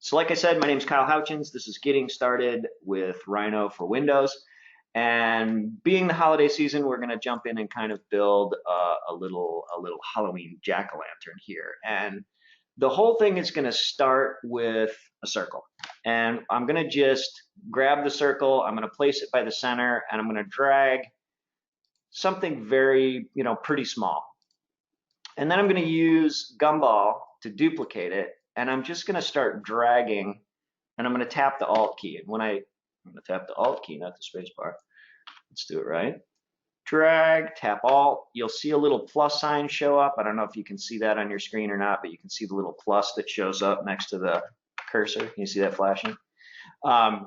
So like I said, my name is Kyle Houchins. This is Getting Started with Rhino for Windows. And being the holiday season, we're going to jump in and kind of build a little Halloween jack-o'-lantern here. And the whole thing is going to start with a circle. And I'm going to just grab the circle, I'm going to place it by the center, and I'm going to drag something very, pretty small. And then I'm going to use Gumball to duplicate it, and I'm just going to start dragging, and I'm going to tap the Alt key. And when I'm going to tap the Alt key, not the space bar. Let's do it right. Drag, tap Alt. You'll see a little plus sign show up. I don't know if you can see that on your screen or not, but you can see the little plus that shows up next to the cursor. Can you see that flashing? And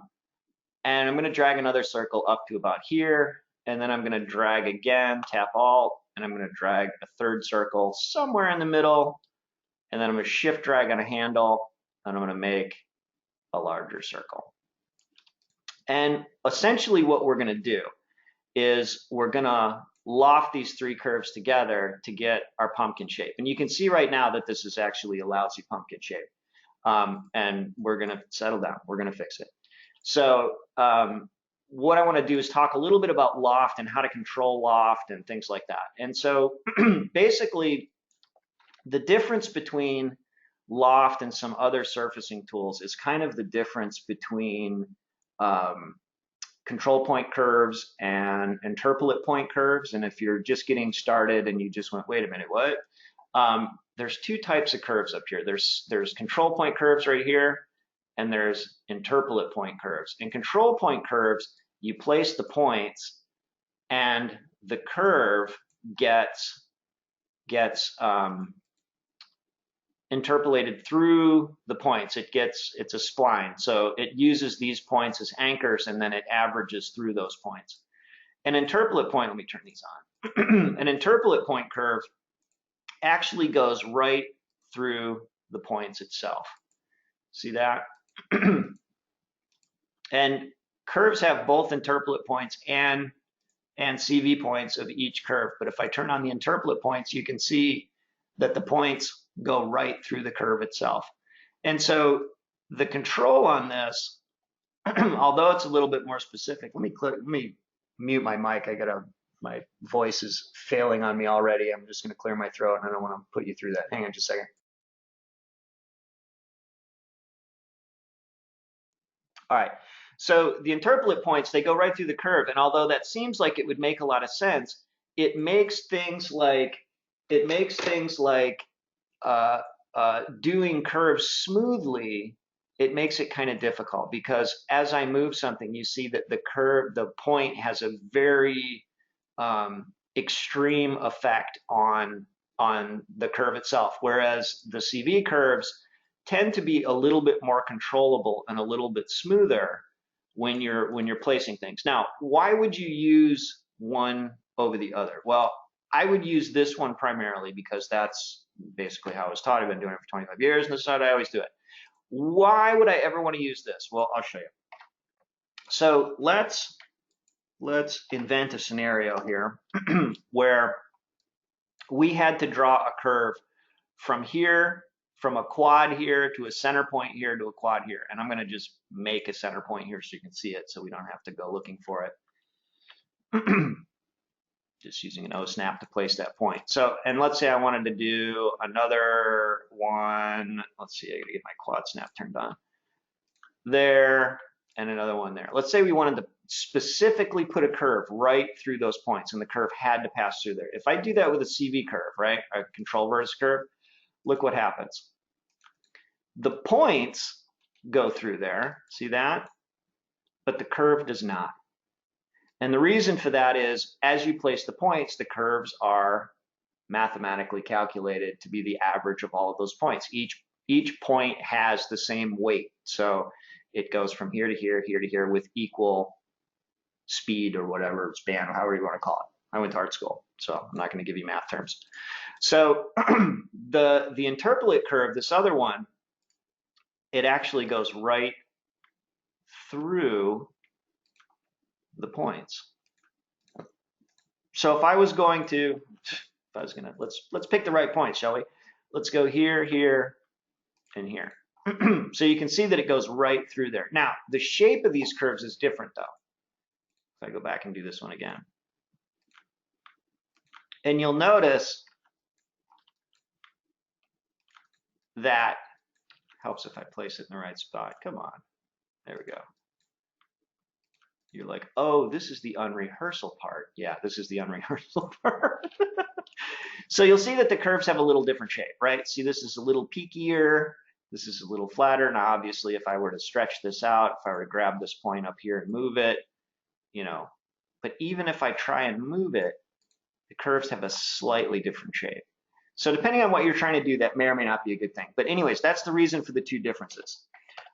I'm going to drag another circle up to about here, and then I'm going to drag again, tap Alt, and I'm going to drag a third circle somewhere in the middle, and then I'm going to shift drag on a handle, and I'm going to make a larger circle. And essentially what we're going to do is we're going to loft these three curves together to get our pumpkin shape. And you can see right now that this is actually a lousy pumpkin shape. And we're going to settle down. We're going to fix it. So what I want to do is talk a little bit about loft and how to control loft and things like that. And so basically, the difference between loft and some other surfacing tools is kind of the difference between control point curves and interpolate point curves. And if you're just getting started and you just went, wait a minute, what? There's two types of curves up here. There's control point curves right here, and there's interpolate point curves. In control point curves, you place the points, and the curve gets interpolated through the points. It's a spline. So it uses these points as anchors, and then it averages through those points. An interpolate point, let me turn these on. An interpolate point curve actually goes right through the points itself. See that? And curves have both interpolate points and CV points of each curve. But if I turn on the interpolate points, you can see that the points go right through the curve itself. And so the control on this, although it's a little bit more specific, let me mute my mic. My voice is failing on me already. I'm just going to clear my throat, and I don't want to put you through that. Hang on just a second. All right. So the interpolate points, they go right through the curve. And although that seems like it would make a lot of sense, it makes things like doing curves smoothly, it makes it kind of difficult, because as I move something, you see that the point has a very extreme effect on the curve itself, whereas the CV curves tend to be a little bit more controllable and a little bit smoother when you're placing things. Now, why would you use one over the other? Well, I would use this one primarily because that's basically how I was taught. I've been doing it for 25 years, and this is how I always do it. Why would I ever want to use this? Well, I'll show you. So let's invent a scenario here where we had to draw a curve from here, from a quad here to a center point here to a quad here. And I'm going to just make a center point here so you can see it, so we don't have to go looking for it. Just using an O snap to place that point. So, and let's say I wanted to do another one. Let's see, I gotta get my quad snap turned on. There, and another one there. Let's say we wanted to specifically put a curve right through those points, and the curve had to pass through there. If I do that with a CV curve, right, a control vertex curve, look what happens. The points go through there, see that? But the curve does not. And the reason for that is, as you place the points, the curves are mathematically calculated to be the average of all of those points. Each point has the same weight. So it goes from here to here, here to here with equal speed or whatever, span, or however you want to call it. I went to art school, so I'm not going to give you math terms. So the interpolate curve, this other one, it actually goes right through the points. So if I was going to, let's pick the right point, shall we? Let's go here, here, and here. So you can see that it goes right through there. Now, the shape of these curves is different though. If I go back and do this one again. And you'll notice that helps if I place it in the right spot. Come on. There we go. You're like, oh, this is the unrehearsal part. Yeah, this is the unrehearsal part. So you'll see that the curves have a little different shape, right? See, this is a little peakier. This is a little flatter. Now, obviously, if I were to stretch this out, if I were to grab this point up here and move it, you know, but even if I try and move it, the curves have a slightly different shape. So depending on what you're trying to do, that may or may not be a good thing. But anyways, that's the reason for the two differences.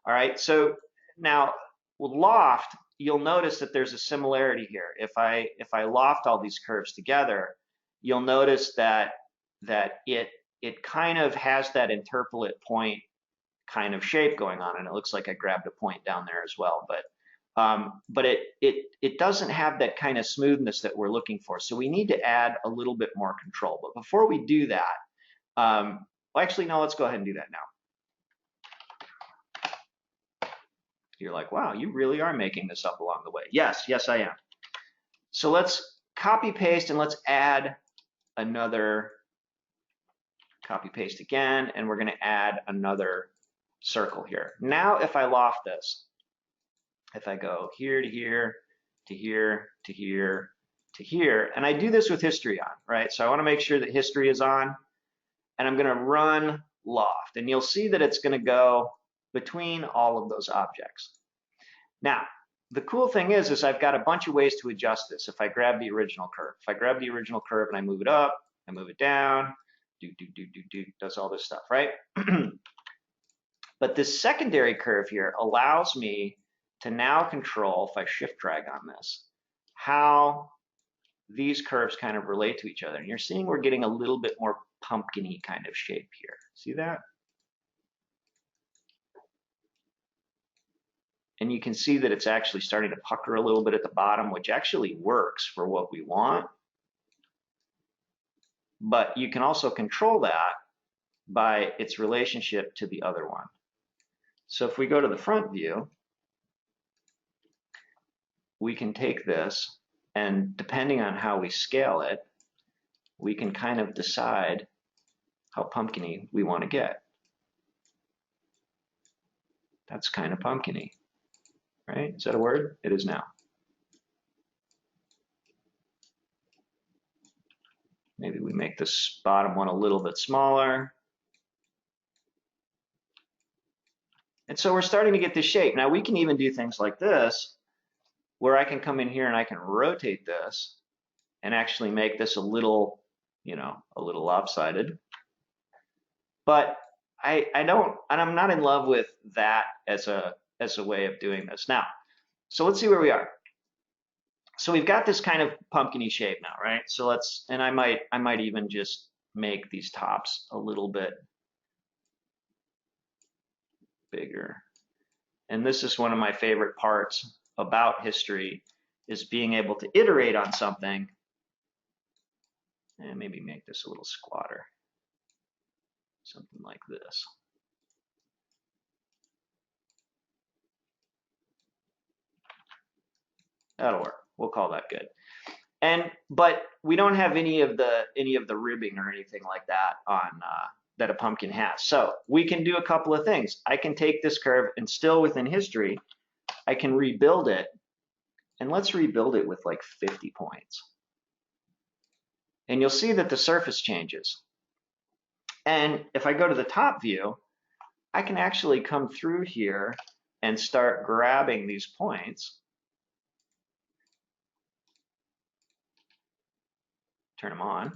All right, so now with loft, you'll notice that there's a similarity here. If I loft all these curves together, you'll notice that it kind of has that interpolate point kind of shape going on, and it looks like I grabbed a point down there as well. But it doesn't have that kind of smoothness that we're looking for. So we need to add a little bit more control. But before we do that, well, actually, no, let's go ahead and do that now. You're like, wow, you really are making this up along the way. Yes, yes, I am. So let's copy paste and let's add another copy paste again, and we're going to add another circle here. Now, if I loft this, if I go here to here to here to here to here, and I do this with history on, right? So I want to make sure that history is on, and I'm going to run loft, and you'll see that it's going to go between all of those objects. Now, the cool thing is I've got a bunch of ways to adjust this. If I grab the original curve, if I grab the original curve and I move it up, I move it down, does all this stuff, right? But this secondary curve here allows me to now control, if I shift drag on this, how these curves kind of relate to each other. And you're seeing we're getting a little bit more pumpkin-y kind of shape here. See that? And you can see that it's actually starting to pucker a little bit at the bottom, which actually works for what we want. But you can also control that by its relationship to the other one. So if we go to the front view, we can take this, and depending on how we scale it, we can kind of decide how pumpkin-y we want to get. That's kind of pumpkin-y, right? Is that a word? It is now. Maybe we make this bottom one a little bit smaller. And so we're starting to get this shape. Now we can even do things like this, where I can come in here and I can rotate this and actually make this a little, you know, a little lopsided. But I'm not in love with that as a way of doing this. Now, so let's see where we are. So we've got this kind of pumpkin-y shape now, right? So let's, and I might even just make these tops a little bit bigger. And this is one of my favorite parts about history, is being able to iterate on something and maybe make this a little squatter, something like this. That'll work. We'll call that good. But we don't have any of the ribbing or anything like that on that a pumpkin has. So we can do a couple of things. I can take this curve and still within history, I can rebuild it, and let's rebuild it with like 50 points. And you'll see that the surface changes. And if I go to the top view, I can actually come through here and start grabbing these points. Turn them on.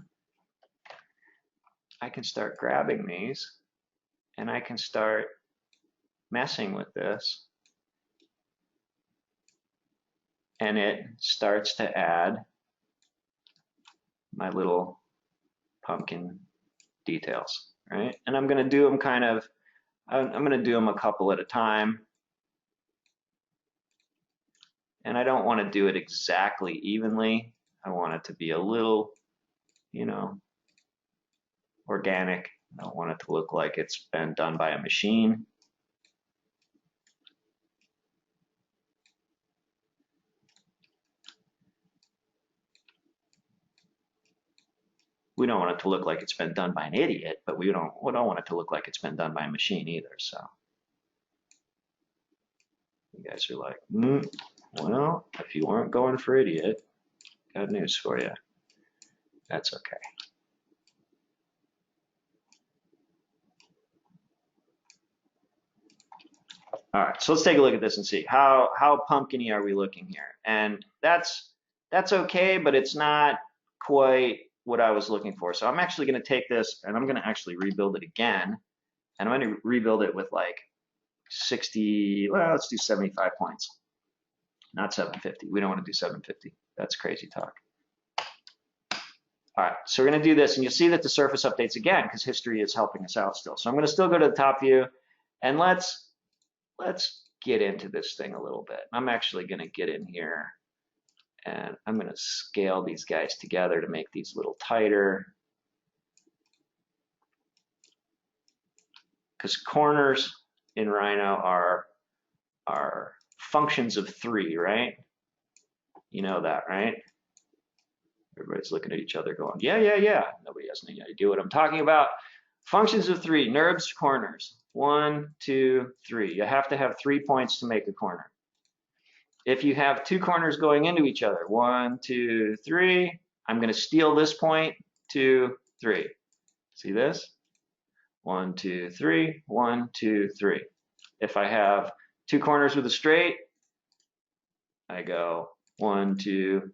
I can start grabbing these, and I can start messing with this, and it starts to add my little pumpkin details, right? And I'm going to do them I'm going to do them a couple at a time. And I don't want to do it exactly evenly. I want it to be a little, you know, organic. I don't want it to look like it's been done by a machine. we don't want it to look like it's been done by an idiot, but we don't want it to look like it's been done by a machine either. So you guys are like, well, if you weren't going for idiot, got news for you. That's okay. All right, so let's take a look at this and see how pumpkin-y are we looking here. And that's okay, but it's not quite what I was looking for. So I'm actually going to take this and I'm going to actually rebuild it again. And I'm going to rebuild it with like 60, well, let's do 75 points. Not 750. We don't want to do 750. That's crazy talk. All right, so we're going to do this, and you'll see that the surface updates again because history is helping us out still. So I'm going to still go to the top view, and let's get into this thing a little bit. I'm actually going to get in here, and I'm going to scale these guys together to make these a little tighter. Because corners in Rhino are functions of 3, right? You know that, right? Everybody's looking at each other going, yeah. Nobody has any idea what I'm talking about. Functions of 3, NURBS corners. 1, 2, 3. You have to have 3 points to make a corner. If you have 2 corners going into each other, 1, 2, 3, I'm going to steal this point, 2, 3. See this? 1, 2, 3, 1, 2, 3. If I have 2 corners with a straight, I go 1, 2,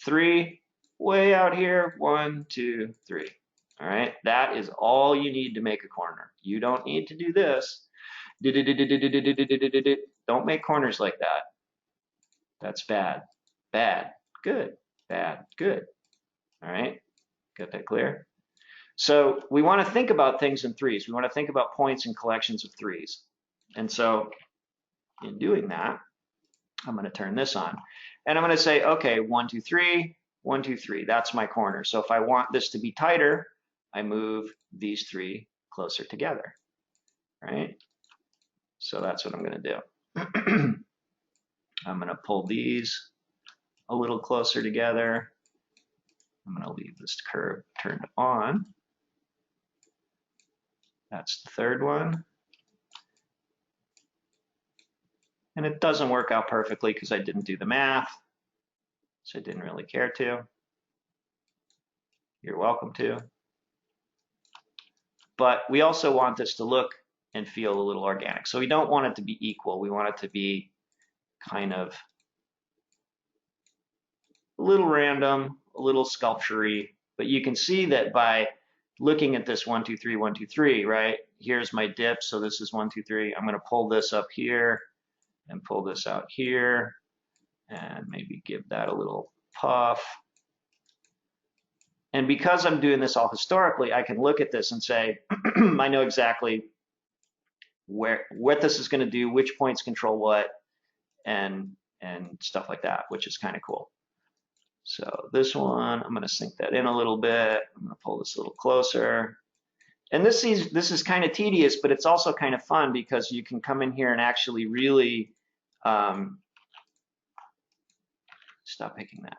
3, way out here, 1, 2, 3. All right, that is all you need to make a corner. You don't need to do this. Don't make corners like that. That's bad. Bad, good, bad, good. All right, got that clear? So we want to think about things in 3s. We want to think about points and collections of 3s. And so in doing that, I'm going to turn this on. And I'm going to say, okay, 1, 2, 3, 1, 2, 3. That's my corner. So if I want this to be tighter, I move these 3 closer together, right? So that's what I'm going to do. I'm going to pull these a little closer together. I'm going to leave this curve turned on. That's the third one. And it doesn't work out perfectly because I didn't do the math. So I didn't really care to. You're welcome to. But we also want this to look and feel a little organic. So we don't want it to be equal. We want it to be kind of a little random, a little sculpture-y. But you can see that by looking at this 1, 2, 3, 1, 2, 3, right? Here's my dip. So this is 1, 2, 3. I'm going to pull this up here and pull this out here and maybe give that a little puff. And because I'm doing this all historically, I can look at this and say, I know exactly what this is going to do, which points control what, and stuff like that, which is kind of cool. So this one, I'm going to sink that in a little bit. I'm going to pull this a little closer. And this is kind of tedious, but it's also kind of fun because you can come in here and actually really stop picking that.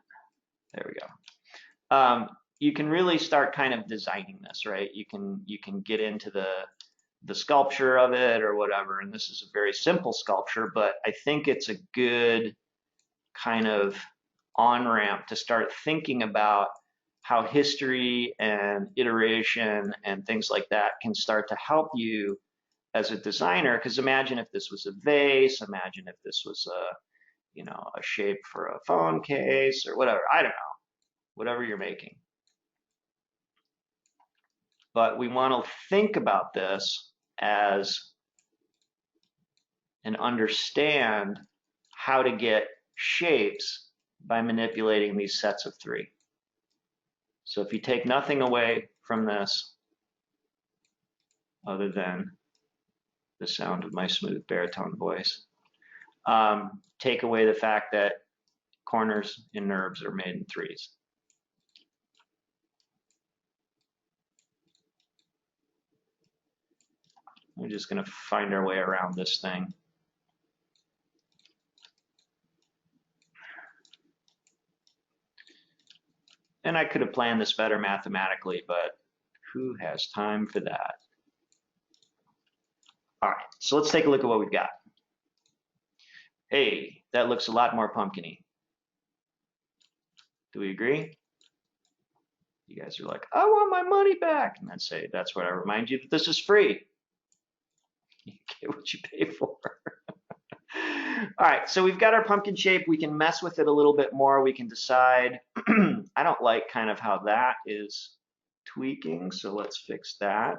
There we go. You can really start kind of designing this, right? You can get into the sculpture of it or whatever. And this is a very simple sculpture, but I think it's a good kind of on-ramp to start thinking about how history and iteration and things like that can start to help you as a designer. Because imagine if this was a vase, imagine if this was a shape for a phone case or whatever. I don't know, whatever you're making. But we want to think about this as and understand how to get shapes by manipulating these sets of 3. So if you take nothing away from this other than the sound of my smooth baritone voice, take away the fact that corners in NURBS are made in 3s. We're just going to find our way around this thing. And I could have planned this better mathematically, but who has time for that? All right, so let's take a look at what we've got. Hey, that looks a lot more pumpkin-y. Do we agree? You guys are like, I want my money back. And I'd say, that's what I remind you that this is free. You get what you pay for. All right, so we've got our pumpkin shape. We can mess with it a little bit more. We can decide. I don't like kind of how that is tweaking, so let's fix that.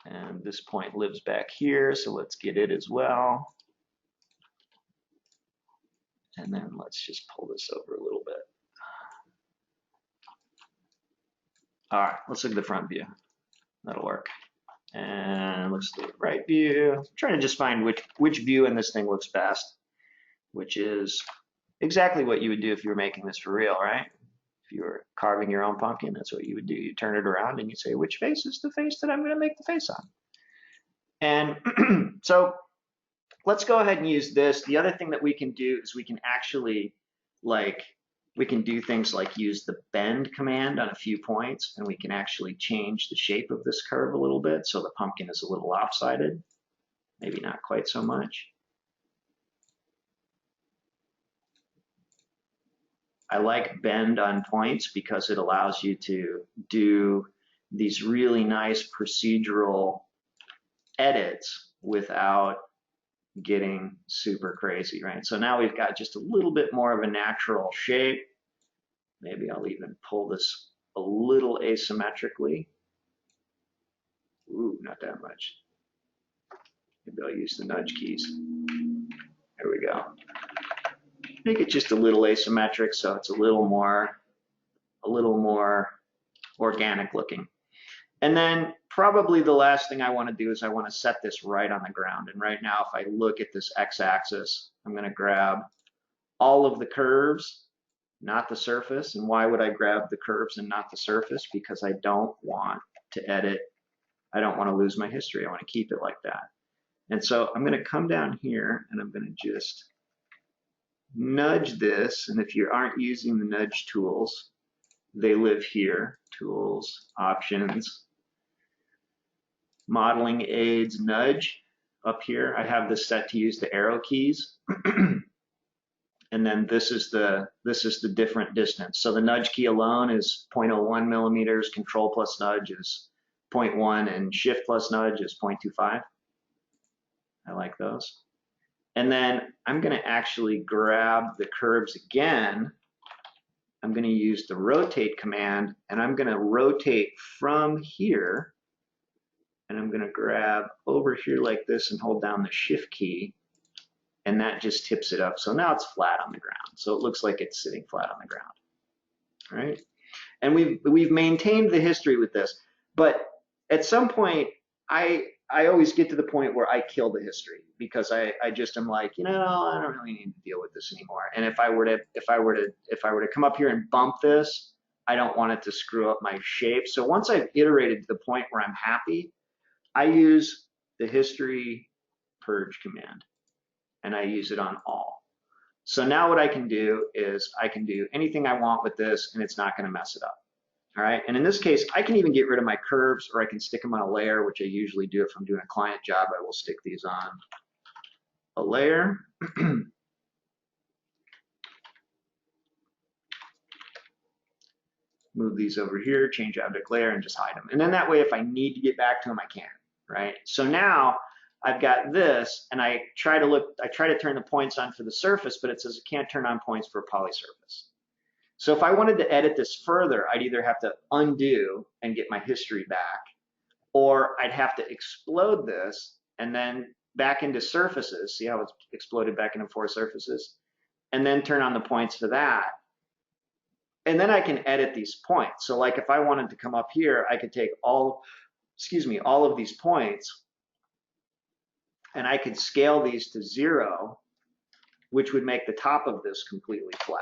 And this point lives back here, so let's get it as well. And then let's just pull this over a little bit. All right, let's look at the front view. That'll work. And let's do the right view. I'm trying to just find which view in this thing looks best, which is exactly what you would do if you were making this for real, right? If you were carving your own pumpkin, that's what you would do. You turn it around and you say, which face is the face that I'm going to make the face on? And so let's go ahead and use this. The other thing that we can do is we can actually we can do things like use the bend command on a few points, and we can actually change the shape of this curve a little bit so the pumpkin is a little lopsided. Maybe not quite so much. I like bend on points because it allows you to do these really nice procedural edits without getting super crazy, right? So now we've got just a little bit more of a natural shape. Maybe I'll even pull this a little asymmetrically. Ooh, not that much. Maybe I'll use the nudge keys. There we go. Make it just a little asymmetric so it's a little more organic looking. And then probably the last thing I want to do is I want to set this right on the ground. And right now, if I look at this x-axis, I'm going to grab all of the curves, not the surface. And why would I grab the curves and not the surface? Because I don't want to edit. I don't want to lose my history. I want to keep it like that. And so I'm going to come down here and I'm going to just nudge this. And if you aren't using the nudge tools, they live here. Tools, options, modeling aids, nudge up here. I have this set to use the arrow keys. And then this is the different distance. So the nudge key alone is 0.01 millimeters, control plus nudge is 0.1, and shift plus nudge is 0.25. I like those. And then I'm going to actually grab the curves again. I'm going to use the rotate command, and I'm going to rotate from here, and I'm going to grab over here like this and hold down the shift key, and that just tips it up. So now it's flat on the ground. So it looks like it's sitting flat on the ground. All right? And we've maintained the history with this, but at some point I always get to the point where I kill the history because I just am like, you know, I don't really need to deal with this anymore. And if I were to come up here and bump this, I don't want it to screw up my shape. So once I've iterated to the point where I'm happy, I use the history purge command, and I use it on all. So now what I can do is I can do anything I want with this, and it's not going to mess it up. All right, and in this case, I can even get rid of my curves, or I can stick them on a layer, which I usually do if I'm doing a client job. I will stick these on a layer. Move these over here, change object layer, and just hide them. And then that way, if I need to get back to them, I can, right? So now I've got this, and I try to turn the points on for the surface, but it says it can't turn on points for a poly surface. So if I wanted to edit this further, I'd either have to undo and get my history back, or I'd have to explode this and then back into surfaces. See how it's exploded back into 4 surfaces? And then turn on the points for that. And then I can edit these points. So like if I wanted to come up here, I could take all of these points, and I could scale these to 0, which would make the top of this completely flat.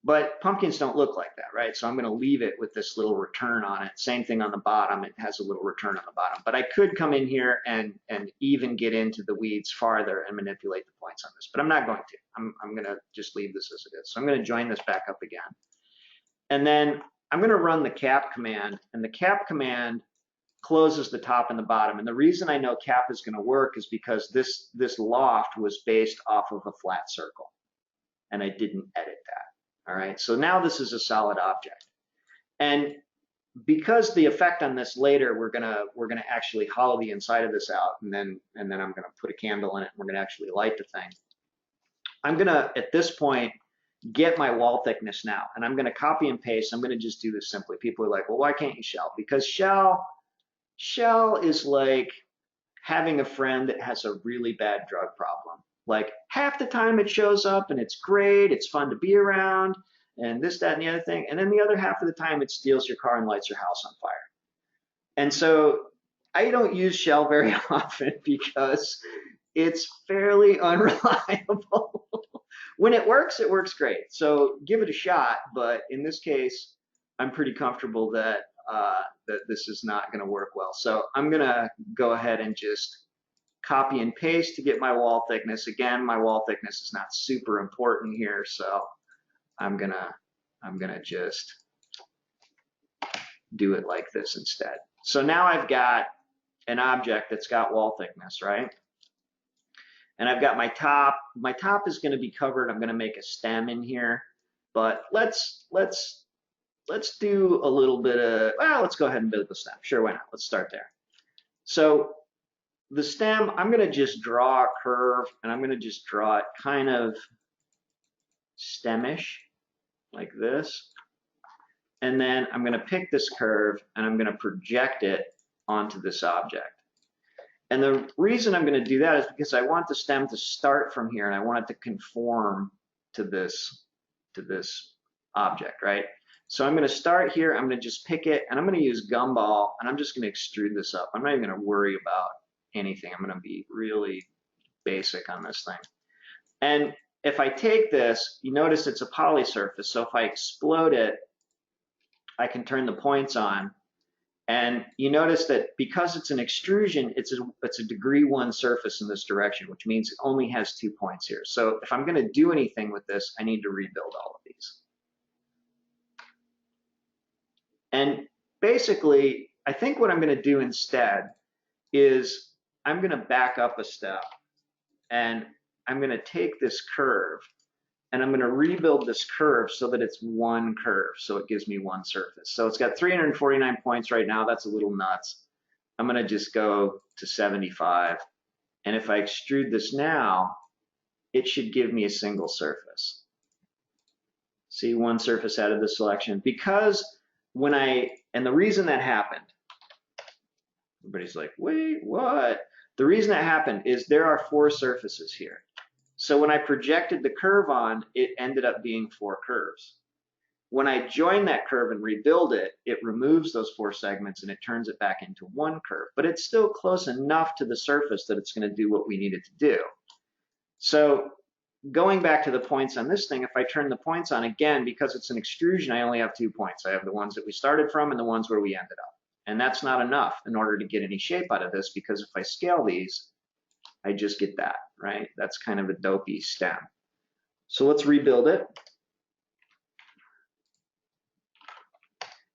But pumpkins don't look like that, right? So I'm going to leave it with this little return on it. Same thing on the bottom. It has a little return on the bottom. But I could come in here and even get into the weeds farther and manipulate the points on this. But I'm not going to. I'm going to just leave this as it is. So I'm going to join this back up again. And then I'm going to run the cap command. And the cap command closes the top and the bottom. And the reason I know cap is going to work is because this loft was based off of a flat circle. And I didn't edit that. All right, so now this is a solid object. And because the effect on this later, we're gonna actually hollow the inside of this out, and then I'm gonna put a candle in it, and we're gonna actually light the thing. I'm gonna, at this point, get my wall thickness now, and I'm gonna copy and paste. I'm gonna just do this simply. People are like, well, why can't you shell? Because shell is like having a friend that has a really bad drug problem. Like half the time it shows up and it's great, it's fun to be around, and this, that, and the other thing. And then the other half of the time it steals your car and lights your house on fire. And so I don't use shell very often because it's fairly unreliable. When it works great. So give it a shot, but in this case, I'm pretty comfortable that that this is not going to work well. So I'm going to go ahead and just copy and paste to get my wall thickness. Again, my wall thickness is not super important here, so I'm gonna just do it like this instead. So now I've got an object that's got wall thickness, right? And I've got my top. My top is going to be covered. I'm going to make a stem in here, but let's do a little bit of, well, let's go ahead and build the stem. Sure, why not? Let's start there. So the stem, I'm going to just draw a curve, and I'm going to just draw it kind of stemish, like this. And then I'm going to pick this curve, and I'm going to project it onto this object. And the reason I'm going to do that is because I want the stem to start from here, and I want it to conform to this object, right? So I'm going to start here. I'm going to just pick it, and I'm going to use gumball, and I'm just going to extrude this up. I'm not even going to worry about anything. I'm going to be really basic on this thing. And if I take this, you notice it's a poly surface. So if I explode it, I can turn the points on. And you notice that because it's an extrusion, it's a degree 1 surface in this direction, which means it only has 2 points here. So if I'm going to do anything with this, I need to rebuild all of these. And basically, I think what I'm going to do instead is I'm going to back up a step, and I'm going to take this curve, and I'm going to rebuild this curve so that it's one curve, so it gives me one surface. So it's got 349 points right now. That's a little nuts. I'm going to just go to 75, and if I extrude this now, it should give me a single surface. See, one surface out of the selection. Because and the reason that happened, everybody's like, wait, what? The reason that happened is there are 4 surfaces here. So when I projected the curve on, it ended up being 4 curves. When I join that curve and rebuild it, it removes those 4 segments and it turns it back into 1 curve. But it's still close enough to the surface that it's going to do what we need it to do. So going back to the points on this thing, if I turn the points on again, because it's an extrusion, I only have 2 points. I have the ones that we started from and the ones where we ended up. And that's not enough in order to get any shape out of this, because if I scale these, I just get that, right? That's kind of a dopey stem. So let's rebuild it.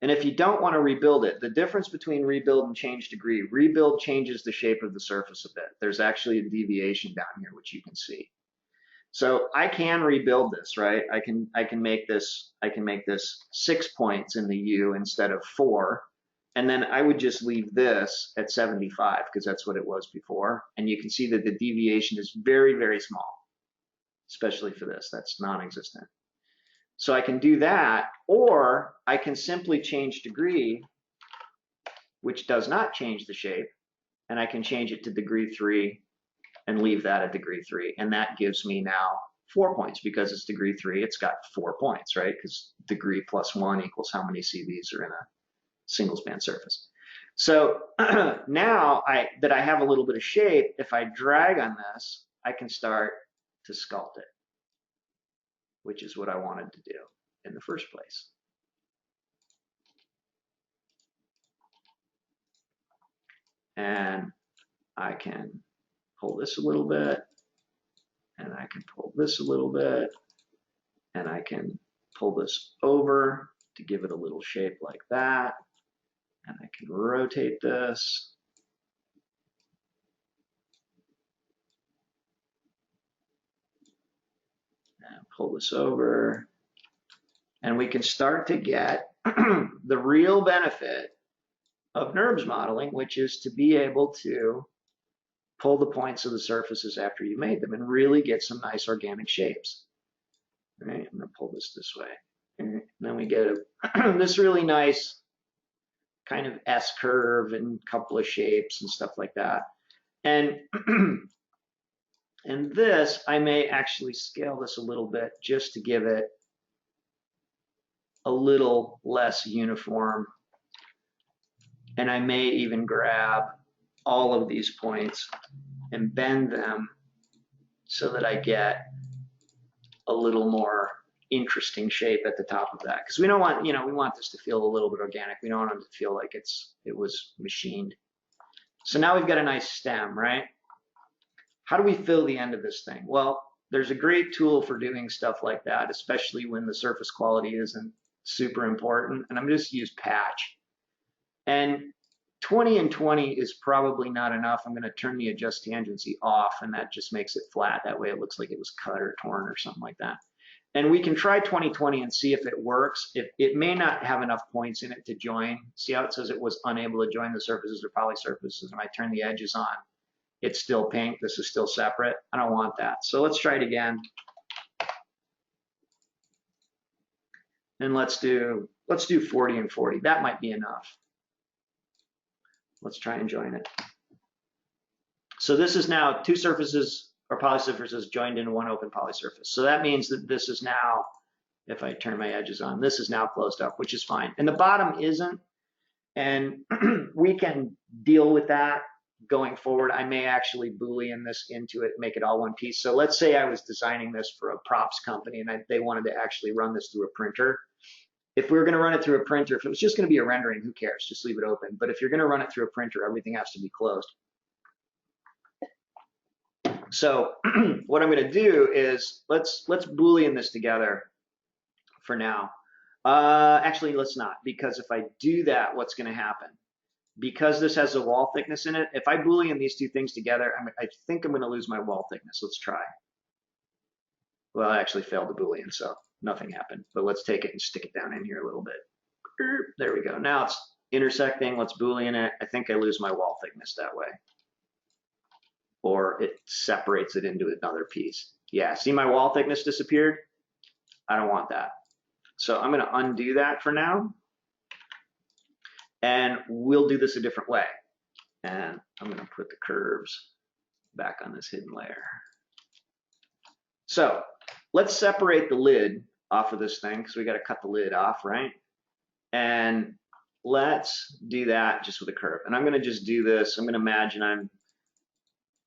And if you don't want to rebuild it, the difference between rebuild and change degree, rebuild changes the shape of the surface a bit. There's actually a deviation down here, which you can see. So I can rebuild this, right? I can make this 6 points in the U instead of 4. And then I would just leave this at 75 because that's what it was before. And you can see that the deviation is very, very small, especially for this. That's non-existent. So I can do that, or I can simply change degree, which does not change the shape, and I can change it to degree 3 and leave that at degree 3. And that gives me now 4 points because it's degree 3. It's got 4 points, right? Because degree plus 1 equals how many CVs are in a single span surface. So now that I have a little bit of shape, if I drag on this, I can start to sculpt it, which is what I wanted to do. in the first place. And I can pull this a little bit, and I can pull this a little bit, and I can pull this over to give it a little shape like that, and I can rotate this. And pull this over, and we can start to get the real benefit of NURBS modeling, which is to be able to pull the points of the surfaces after you made them and really get some nice organic shapes. All right, I'm going to pull this way. And then we get this really nice kind of S curve and couple of shapes and stuff like that. And and this, I may actually scale this a little bit just to give it a little less uniform. And I may even grab all of these points and bend them so that I get a little more interesting shape at the top of that. Because we don't want, we want this to feel a little bit organic. We don't want it to feel like it was machined. So now we've got a nice stem, right? How do we fill the end of this thing? Well, there's a great tool for doing stuff like that, especially when the surface quality isn't super important. And I'm just use patch. And 20 and 20 is probably not enough. I'm going to turn the adjust tangency off, and that just makes it flat. That way it looks like it was cut or torn or something like that. And we can try 20/20 and see if it works. If it may not have enough points in it to join. See how it says it was unable to join the surfaces or poly surfaces, and I turn the edges on. It's still pink. This is still separate. I don't want that. So let's try it again. And let's do 40 and 40. That might be enough. Let's try and join it. So this is now two surfaces or poly surfaces joined into one open poly surface. So that means that this is now, if I turn my edges on, this is now closed up, which is fine. And the bottom isn't. And we can deal with that going forward. I may actually Boolean this into it, make it all one piece. So let's say I was designing this for a props company and they wanted to actually run this through a printer. If we were going to run it through a printer, if it was just going to be a rendering, who cares? Just leave it open. But if you're going to run it through a printer, everything has to be closed. So what I'm going to do is let's Boolean this together for now. Actually, let's not, because if I do that, what's going to happen? Because this has a wall thickness in it, if I Boolean these two things together, I think I'm going to lose my wall thickness. Let's try. Well, I actually failed the Boolean, so nothing happened. But let's take it and stick it down in here a little bit. There we go. Now it's intersecting. Let's Boolean it. I think I lose my wall thickness that way. Or it separates it into another piece. Yeah, see my wall thickness disappeared? I don't want that. So I'm going to undo that for now. And we'll do this a different way. And I'm going to put the curves back on this hidden layer. So let's separate the lid off of this thing because we got to cut the lid off, right? And let's do that just with a curve. And I'm going to just do this. I'm going to imagine I'm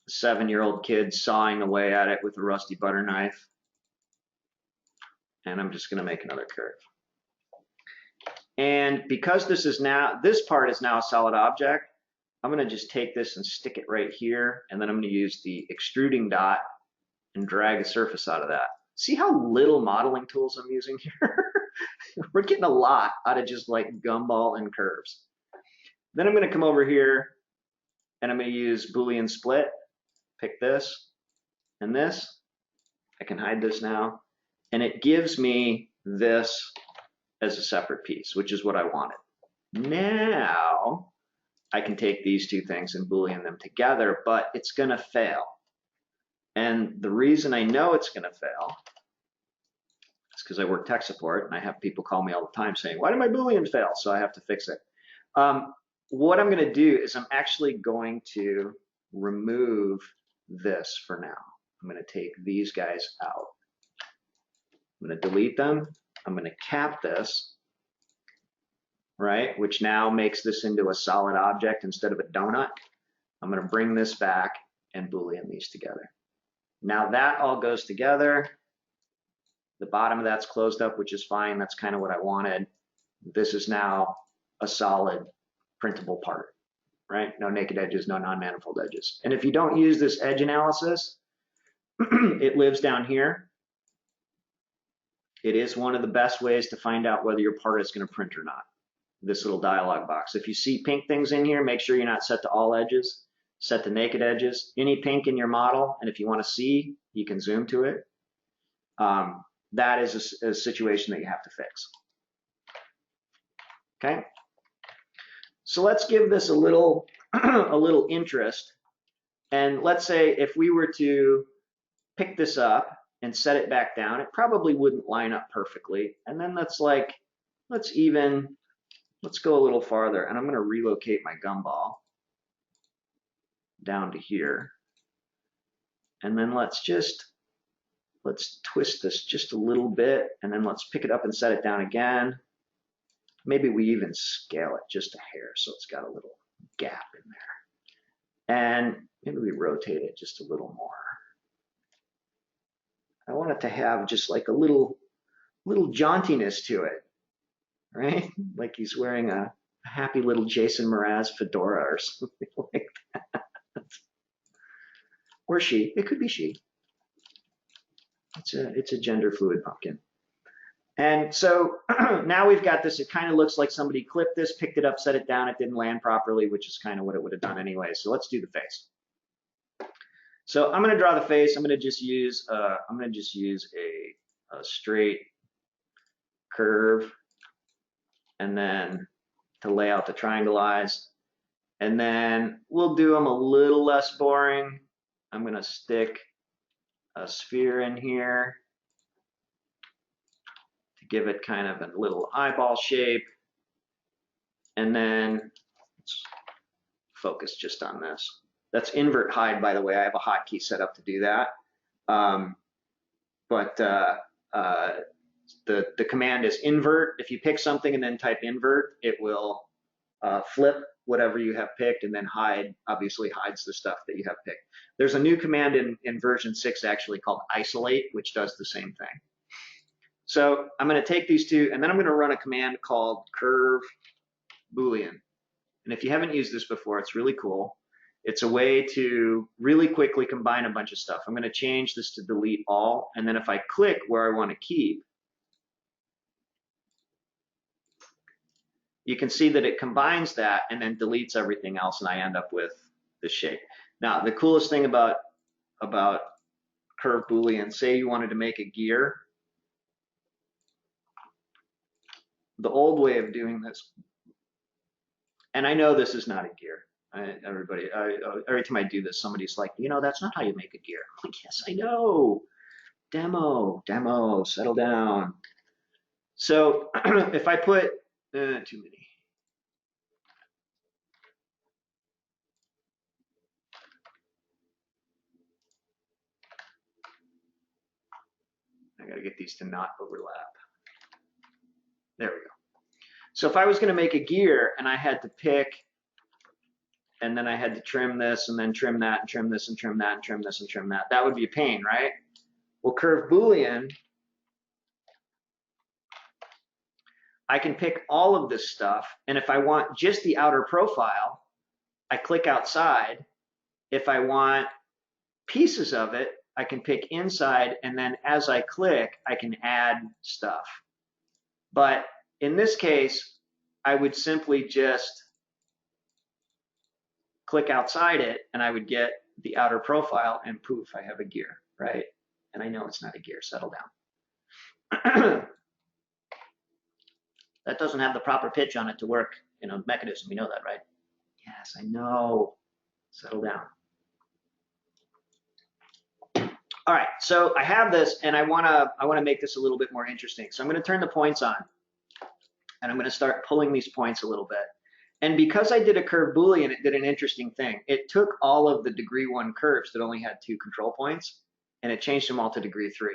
a 7-year-old kid sawing away at it with a rusty butter knife. And I'm just going to make another curve. And because this part is now a solid object, I'm going to just take this and stick it right here. And then I'm going to use the extruding dot and drag a surface out of that. See how little modeling tools I'm using here? We're getting a lot out of just like gumball and curves. Then I'm going to come over here and I'm going to use Boolean split. Pick this and this. I can hide this now. And it gives me this as a separate piece, which is what I wanted. Now I can take these two things and Boolean them together, but it's going to fail. And the reason I know it's going to fail is because I work tech support and I have people call me all the time saying, why did my Boolean fail? So I have to fix it. What I'm going to do is I'm actually going to remove this for now. I'm going to take these guys out. I'm going to delete them. I'm going to cap this, right? Which now makes this into a solid object instead of a donut. I'm going to bring this back and Boolean these together. Now that all goes together. The bottom of that's closed up, which is fine. That's kind of what I wanted. This is now a solid printable part, right? No naked edges, no non-manifold edges. And if you don't use this edge analysis, it lives down here. It is one of the best ways to find out whether your part is going to print or not. This little dialog box. If you see pink things in here, make sure you're not set to all edges. Set to naked edges. Any pink in your model, and if you want to see, you can zoom to it. That is a situation that you have to fix. Okay. So let's give this a little interest, and let's say if we were to pick this up and set it back down, it probably wouldn't line up perfectly. And then let's go a little farther, and I'm going to relocate my gumball down to here, and then let's twist this just a little bit, and then let's pick it up and set it down again. Maybe we even scale it just a hair so it's got a little gap in there. And maybe we rotate it just a little more. I want it to have just like a little jauntiness to it, right? Like he's wearing a happy little Jason Mraz fedora or something like that. Or she, it could be she. It's a gender fluid pumpkin. And so now we've got this. It kind of looks like somebody clipped this, picked it up, set it down. It didn't land properly, which is kind of what it would have done anyway. So let's do the face. So I'm going to draw the face. I'm going to just use a straight curve, and then to lay out the triangle eyes. And then we'll do them a little less boring. I'm going to stick a sphere in here to give it kind of a little eyeball shape. And then let's focus just on this. That's invert hide, by the way. I have a hotkey set up to do that. The command is invert. If you pick something and then type invert, it will flip whatever you have picked, and then hide obviously hides the stuff that you have picked. There's a new command in version 6 actually called isolate, which does the same thing. So I'm going to take these two, and then I'm going to run a command called curve boolean. And if you haven't used this before, it's really cool. It's a way to really quickly combine a bunch of stuff. I'm going to change this to delete all, and then if I click where I want to keep, you can see that it combines that and then deletes everything else, and I end up with this shape. Now, the coolest thing about curve boolean, say you wanted to make a gear. The old way of doing this, and I know this is not a gear. Every time I do this, somebody's like, you know, that's not how you make a gear. I'm like, yes, I know. Demo, settle down. So if I put too many. I gotta get these to not overlap. There we go. So if I was gonna make a gear and I had to pick, and then I had to trim this and then trim that and trim this and trim that and trim this and trim that, that would be a pain, right? Well, curve boolean, I can pick all of this stuff, and if I want just the outer profile, I click outside. If I want pieces of it, I can pick inside, and then as I click, I can add stuff. But in this case, I would simply just click outside it, and I would get the outer profile, and poof, I have a gear, right? And I know it's not a gear, settle down. That doesn't have the proper pitch on it to work in a mechanism, you know that, right? Yes, I know, settle down. All right, so I have this, and I wanna make this a little bit more interesting. So I'm gonna turn the points on, and I'm gonna start pulling these points a little bit. And because I did a curve boolean, it did an interesting thing. It took all of the degree 1 curves that only had 2 control points, and it changed them all to degree 3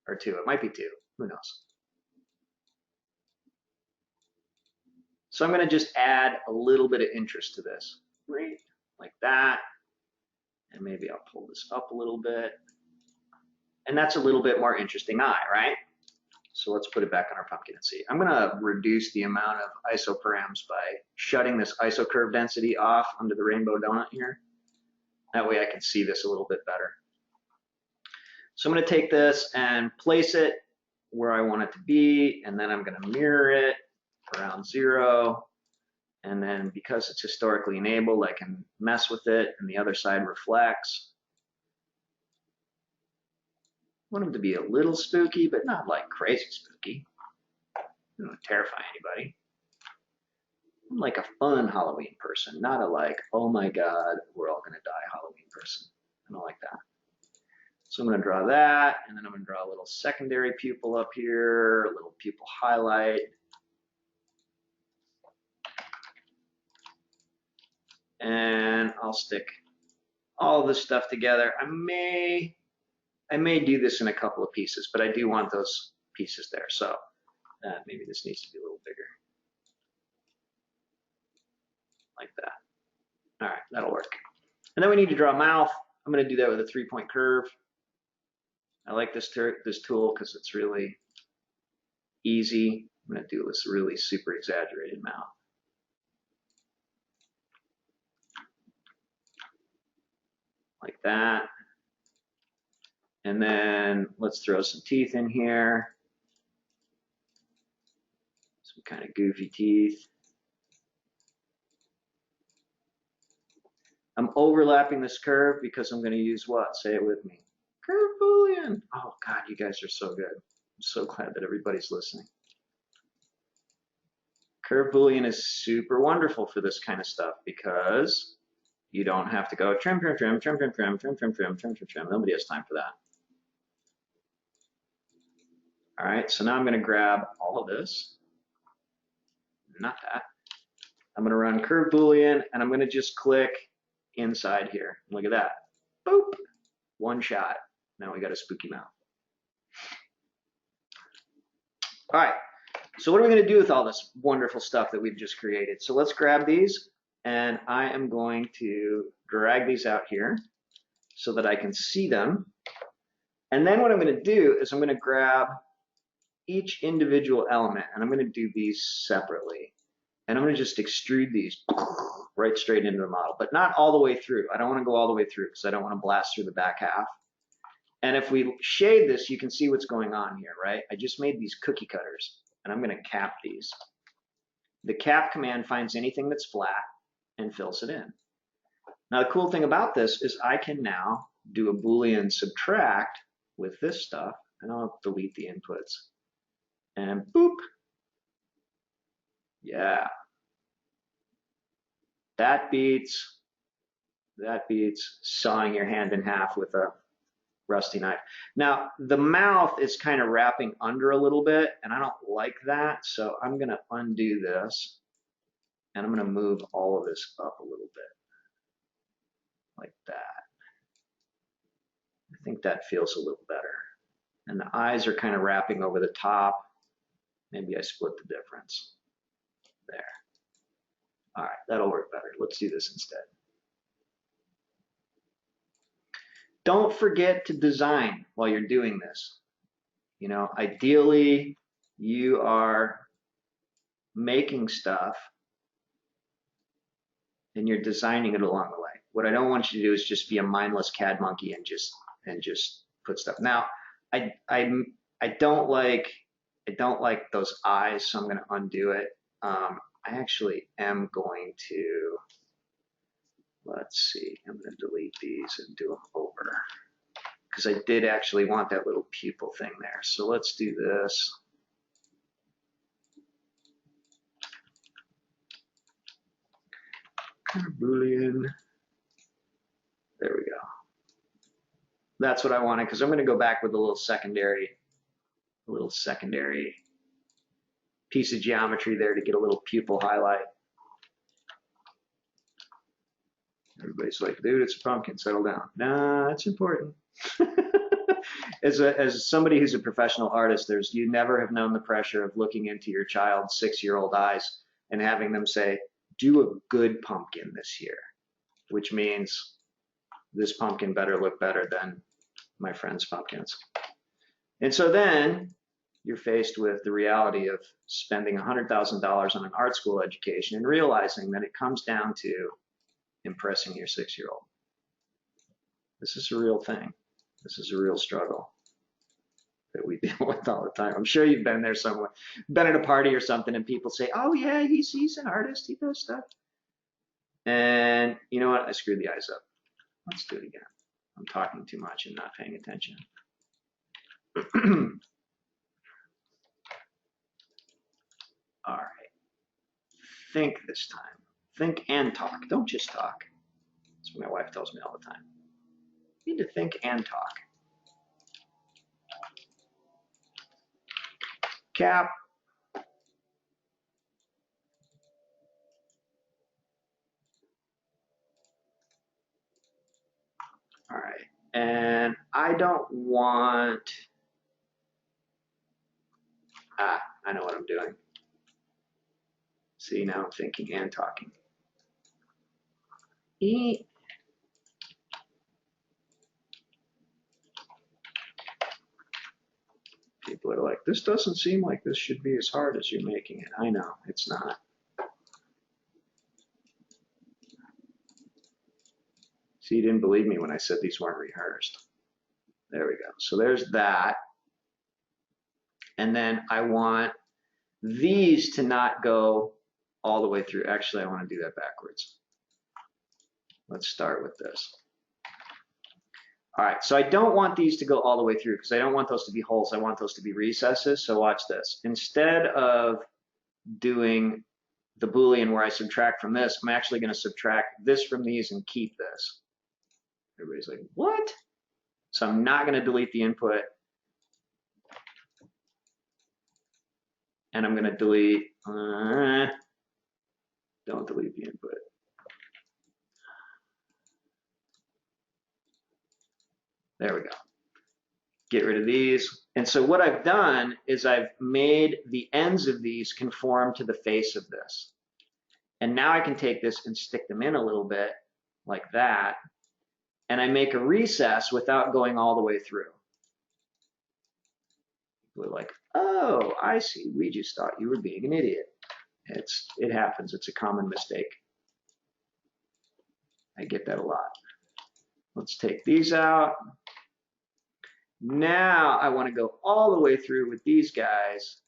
or 2. It might be 2, who knows? So I'm gonna just add a little bit of interest to this, right? Like that. And maybe I'll pull this up a little bit. And that's a little bit more interesting eye, right? So let's put it back on our pumpkin and see. I'm gonna reduce the amount of isoparams by shutting this iso curve density off under the rainbow donut here. That way I can see this a little bit better. So I'm gonna take this and place it where I want it to be, and then I'm gonna mirror it around 0. And then because it's historically enabled, I can mess with it, and the other side reflects. I want them to be a little spooky, but not like crazy spooky. I don't want to terrify anybody. I'm like a fun Halloween person, not a like, oh my God, we're all gonna die Halloween person. I don't like that. So I'm gonna draw that, and then I'm gonna draw a little secondary pupil up here, a little pupil highlight. And I'll stick all this stuff together. I may do this in a couple of pieces, but I do want those pieces there. So maybe this needs to be a little bigger. Like that. All right, that'll work. And then we need to draw a mouth. I'm gonna do that with a 3-point curve. I like this tool because it's really easy. I'm gonna do this really super exaggerated mouth. Like that. And then let's throw some teeth in here. Some kind of goofy teeth. I'm overlapping this curve because I'm going to use what? Say it with me. Curve Boolean. Oh God, you guys are so good. I'm so glad that everybody's listening. Curve Boolean is super wonderful for this kind of stuff because you don't have to go trim, trim, trim, trim, trim, trim, trim, trim, trim, trim, trim, trim. Nobody has time for that. All right, so now I'm going to grab all of this. Not that. I'm going to run Curve Boolean, and I'm going to just click inside here. Look at that. Boop. One shot. Now we got a spooky mouth. All right. So what are we going to do with all this wonderful stuff that we've just created? So let's grab these, and I am going to drag these out here so that I can see them. And then what I'm going to do is I'm going to grab each individual element, and I'm going to do these separately. And I'm going to just extrude these right straight into the model, but not all the way through. I don't want to go all the way through because I don't want to blast through the back half. And if we shade this, you can see what's going on here, right? I just made these cookie cutters, and I'm going to cap these. The cap command finds anything that's flat and fills it in. Now, the cool thing about this is I can now do a Boolean subtract with this stuff, and I'll delete the inputs. And boop. Yeah. That beats sawing your hand in half with a rusty knife. Now, the mouth is kind of wrapping under a little bit, and I don't like that, so I'm going to undo this, and I'm going to move all of this up a little bit, like that. I think that feels a little better. And the eyes are kind of wrapping over the top. Maybe I split the difference. There. All right, that'll work better. Let's do this instead. Don't forget to design while you're doing this. You know, ideally, you are making stuff and you're designing it along the way. What I don't want you to do is just be a mindless CAD monkey and just put stuff. Now, I don't like those eyes, so I'm going to undo it. I actually am going to, let's see, I'm going to delete these and do them over because I did actually want that little pupil thing there. So let's do this. Boolean. There we go. That's what I wanted because I'm going to go back with a little secondary piece of geometry there to get a little pupil highlight. Everybody's like, dude, it's a pumpkin, settle down. Nah, it's important. As somebody who's a professional artist, you never have known the pressure of looking into your child's 6-year-old eyes and having them say, do a good pumpkin this year, which means this pumpkin better look better than my friend's pumpkins. And so then you're faced with the reality of spending $100,000 on an art school education and realizing that it comes down to impressing your 6-year-old. This is a real thing. This is a real struggle that we deal with all the time. I'm sure you've been there somewhere, been at a party or something, and people say, "Oh yeah, he's an artist. He does stuff." And you know what? I screwed the eyes up. Let's do it again. I'm talking too much and not paying attention. All right. Think this time. Think and talk. Don't just talk. That's what my wife tells me all the time. You need to think and talk. Cap. All right. And I don't want, I know what I'm doing. See, now I'm thinking and talking. People are like, this doesn't seem like this should be as hard as you're making it. I know, it's not. See, you didn't believe me when I said these weren't rehearsed. There we go. So there's that. And then I want these to not go all the way through. Actually, I want to do that backwards. Let's start with this. All right, so I don't want these to go all the way through because I don't want those to be holes. I want those to be recesses. So watch this. Instead of doing the Boolean where I subtract from this, I'm actually going to subtract this from these and keep this. Everybody's like, what? So I'm not going to delete the input. And I'm going to delete, don't delete the input. There we go. Get rid of these. And so what I've done is I've made the ends of these conform to the face of this. And now I can take this and stick them in a little bit like that. And I make a recess without going all the way through. People are like, oh, I see. We just thought you were being an idiot. It happens. It's a common mistake. I get that a lot. Let's take these out. Now I want to go all the way through with these guys.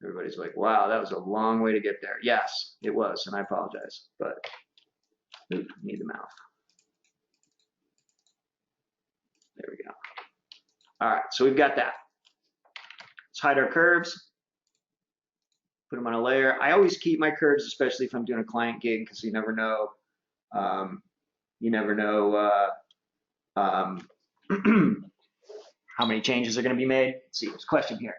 Everybody's like, wow, that was a long way to get there. Yes, it was, and I apologize, but ooh, need the mouth. There we go. All right, so we've got that. Let's hide our curves. Put them on a layer. I always keep my curves, especially if I'm doing a client gig, because you never know. How many changes are going to be made. Let's see, there's a question here.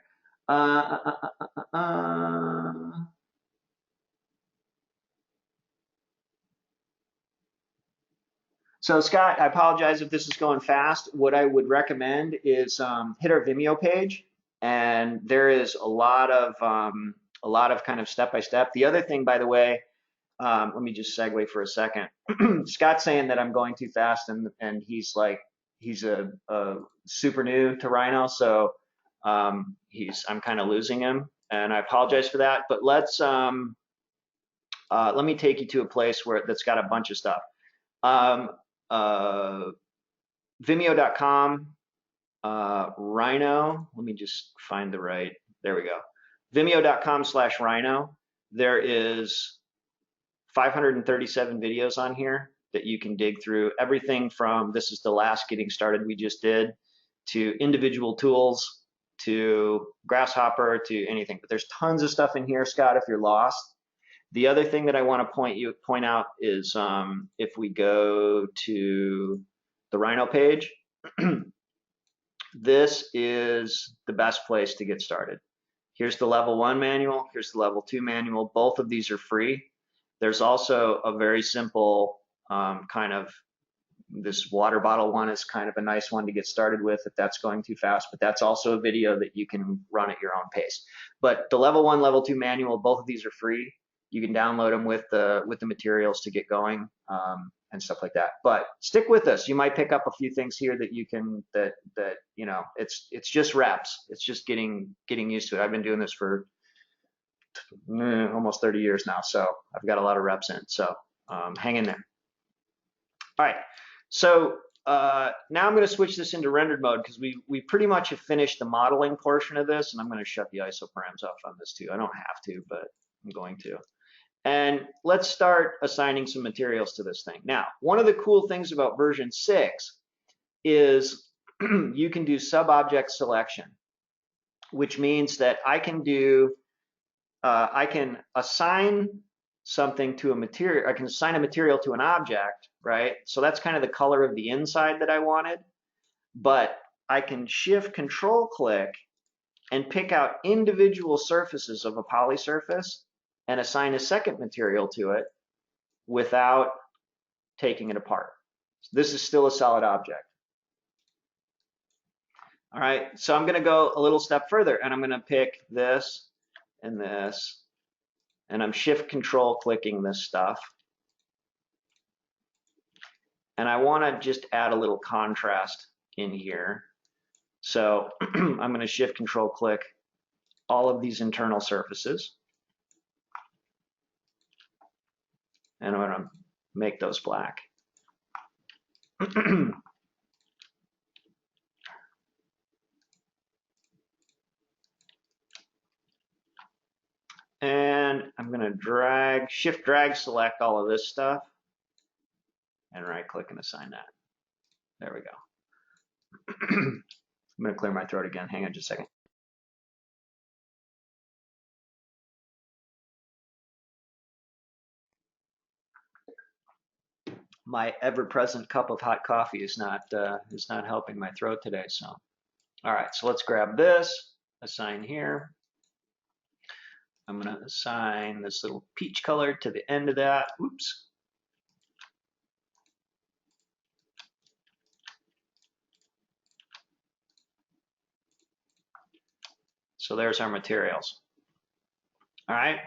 So Scott, I apologize if this is going fast. What I would recommend is hit our Vimeo page, and there is a lot of kind of step-by-step. The other thing, by the way, let me just segue for a second. Scott's saying that I'm going too fast, and he's like, he's a super new to Rhino, so I'm kind of losing him, and I apologize for that. But let's let me take you to a place that's got a bunch of stuff. Vimeo.com, Rhino. Let me just find the right. There we go. Vimeo.com/Rhino. There is 537 videos on here that you can dig through. Everything from this is the last getting started we just did, to individual tools, to Grasshopper, to anything. But there's tons of stuff in here, Scott, if you're lost. The other thing that I want to point out is if we go to the Rhino page, this is the best place to get started. Here's the level 1 manual. Here's the level 2 manual. Both of these are free. There's also a very simple kind of, this water bottle one is kind of a nice one to get started with if that's going too fast, but that's also a video that you can run at your own pace. But the level 1, level 2 manual, both of these are free. You can download them with the materials to get going. and stuff like that. But stick with us. You might pick up a few things here that you can that you know, it's just reps. It's just getting used to it. I've been doing this for almost 30 years now, so I've got a lot of reps in. So hang in there. All right. So now I'm going to switch this into rendered mode because we pretty much have finished the modeling portion of this, and I'm going to shut the isoparams off on this too. I don't have to, but I'm going to. And let's start assigning some materials to this thing. Now, one of the cool things about version 6 is you can do sub-object selection, which means that I can do, I can assign something to a material, I can assign a material to an object, right? So that's kind of the color of the inside that I wanted, but I can shift control click and pick out individual surfaces of a poly surface and assign a second material to it without taking it apart. So this is still a solid object. All right, so I'm gonna go a little step further and I'm gonna pick this and this, and I'm shift control clicking this stuff. And I wanna just add a little contrast in here. So I'm gonna shift control click all of these internal surfaces. And I'm gonna make those black. And I'm gonna drag, shift drag select all of this stuff and right click and assign that. There we go. I'm gonna clear my throat again. Hang on just a second. My ever-present cup of hot coffee is not helping my throat today. So, all right. So let's grab this, assign here. I'm gonna assign this little peach color to the end of that. Oops. So there's our materials. All right.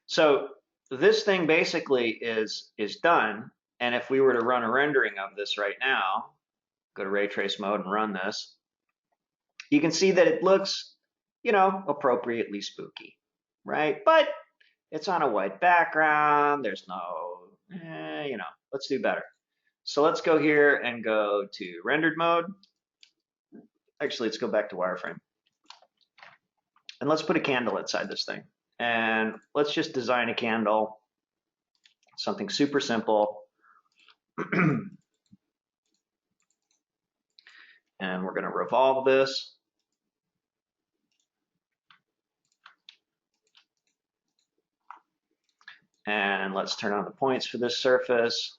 So this thing basically is done. And if we were to run a rendering of this right now, go to ray trace mode and run this, you can see that it looks, you know, appropriately spooky, right? But it's on a white background. There's no, you know, let's do better. So let's go here and go to rendered mode. Actually, let's go back to wireframe. And let's put a candle inside this thing. And let's just design a candle, something super simple. And we're going to revolve this. And let's turn on the points for this surface.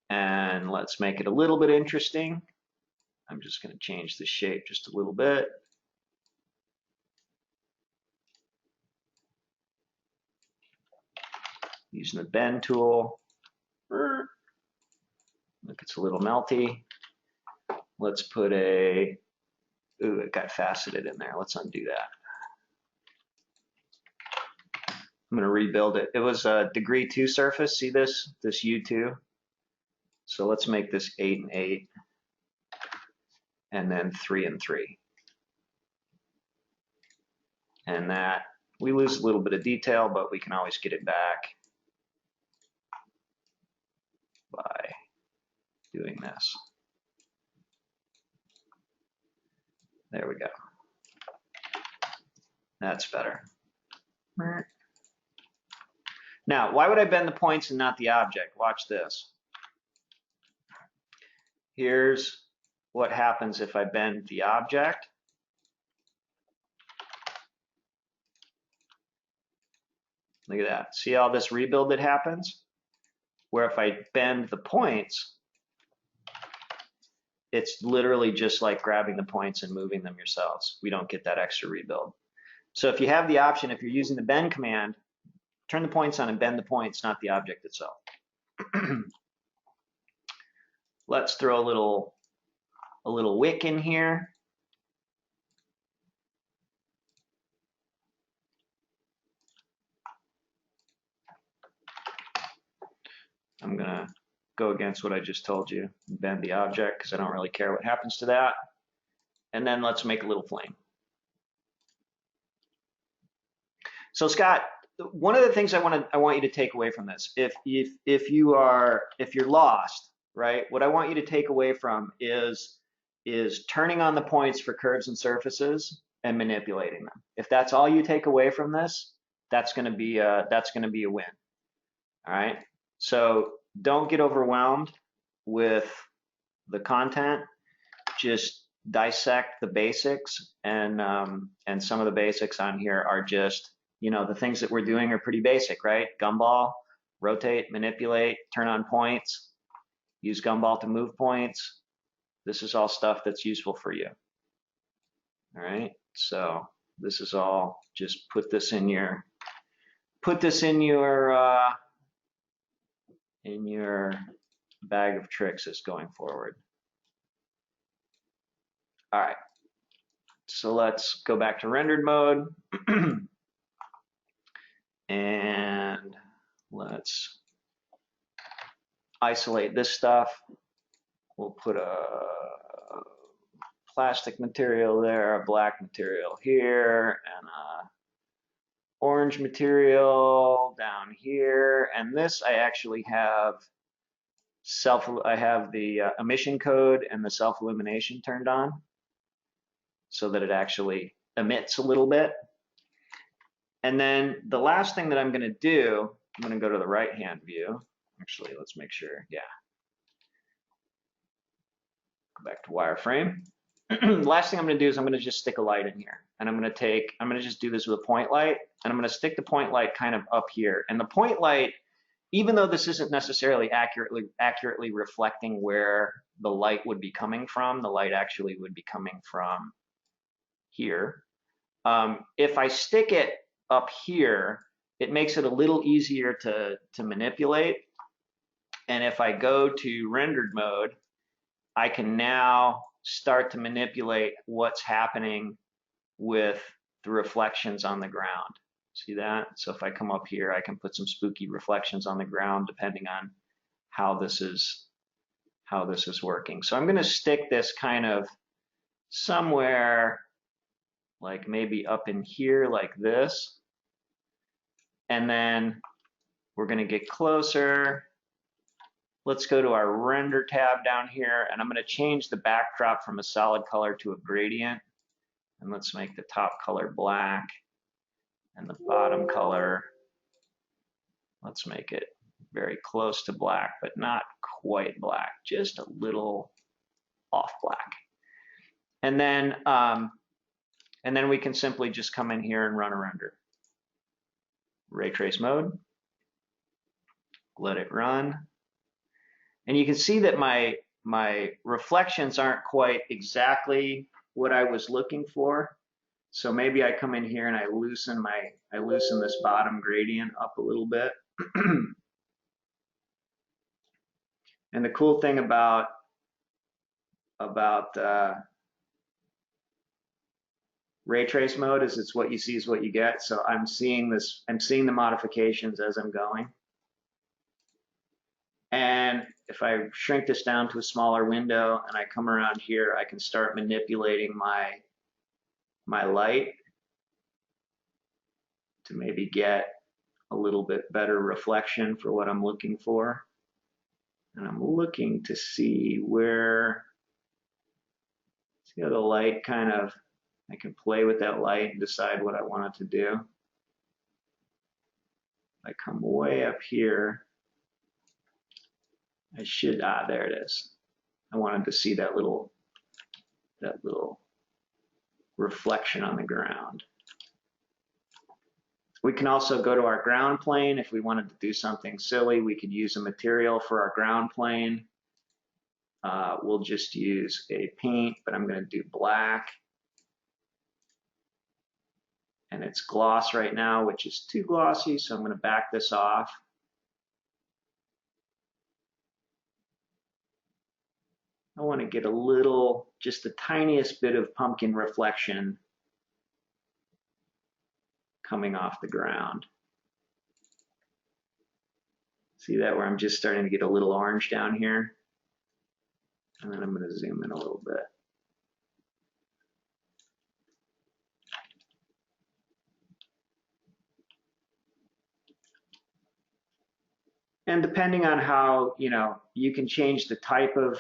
And let's make it a little bit interesting. I'm just going to change the shape just a little bit. Using the bend tool. Look, it's a little melty. Let's put a, ooh, it got faceted in there. Let's undo that. I'm gonna rebuild it. It was a degree 2 surface. See this U2? So let's make this 8 and 8, and then 3 and 3. And that, we lose a little bit of detail, but we can always get it back by doing this. There we go. That's better. Now, why would I bend the points and not the object? Watch this. Here's what happens if I bend the object. Look at that. See all this rebuild that happens? Where if I bend the points, it's literally just like grabbing the points and moving them yourselves. We don't get that extra rebuild. So if you have the option, if you're using the bend command, turn the points on and bend the points, not the object itself. Let's throw a little wick in here. I'm gonna go against what I just told you, bend the object because I don't really care what happens to that. And then let's make a little flame. So Scott, one of the things I want you to take away from this, if you're lost, right? What I want you to take away from is turning on the points for curves and surfaces and manipulating them. If that's all you take away from this, that's going to be a win. All right. So don't get overwhelmed with the content. Just dissect the basics, and some of the basics on here are just, you know, the things that we're doing are pretty basic, right? Gumball, rotate, manipulate, turn on points, use gumball to move points. This is all stuff that's useful for you. All right. So this is all, just put this in your bag of tricks as going forward. All right, so let's go back to rendered mode and let's isolate this stuff. We'll put a plastic material there, a black material here, and a orange material down here. And this, I actually have the emission code and the self-illumination turned on, so that it actually emits a little bit. And then the last thing that I'm going to do, I'm going to go to the right-hand view. Actually, let's make sure. Yeah. Go back to wireframe. Last thing I'm going to do is I'm going to just stick a light in here. And I'm going to just do this with a point light. And I'm going to stick the point light kind of up here. And the point light, even though this isn't necessarily accurately reflecting where the light would be coming from, the light actually would be coming from here. If I stick it up here, it makes it a little easier to manipulate. And if I go to rendered mode, I can now start to manipulate what's happening with the reflections on the ground. See that? So if I come up here, I can put some spooky reflections on the ground depending on how this is working. So I'm going to stick this kind of somewhere like maybe up in here like this. And then we're going to get closer. Let's go to our render tab down here, and I'm going to change the backdrop from a solid color to a gradient. And let's make the top color black and the bottom color, let's make it very close to black, but not quite black, just a little off black. And then we can simply just come in here and run a render. Ray trace mode, let it run. And you can see that my reflections aren't quite exactly what I was looking for. So maybe I come in here and I loosen this bottom gradient up a little bit. And the cool thing about ray trace mode is it's what you see is what you get. So I'm seeing the modifications as I'm going. And if I shrink this down to a smaller window and I come around here, I can start manipulating my light to maybe get a little bit better reflection for what I'm looking for. And I'm looking to see where, see how the light kind of, I can play with that light and decide what I want it to do. I come way up here, I should, there it is. I wanted to see that little reflection on the ground. We can also go to our ground plane. If we wanted to do something silly, we could use a material for our ground plane. We'll just use a paint, but I'm going to do black. And it's gloss right now, which is too glossy, so I'm going to back this off. I want to get a little, just the tiniest bit of pumpkin reflection coming off the ground. See that where I'm just starting to get a little orange down here? And then I'm going to zoom in a little bit. And depending on how, you can change the type of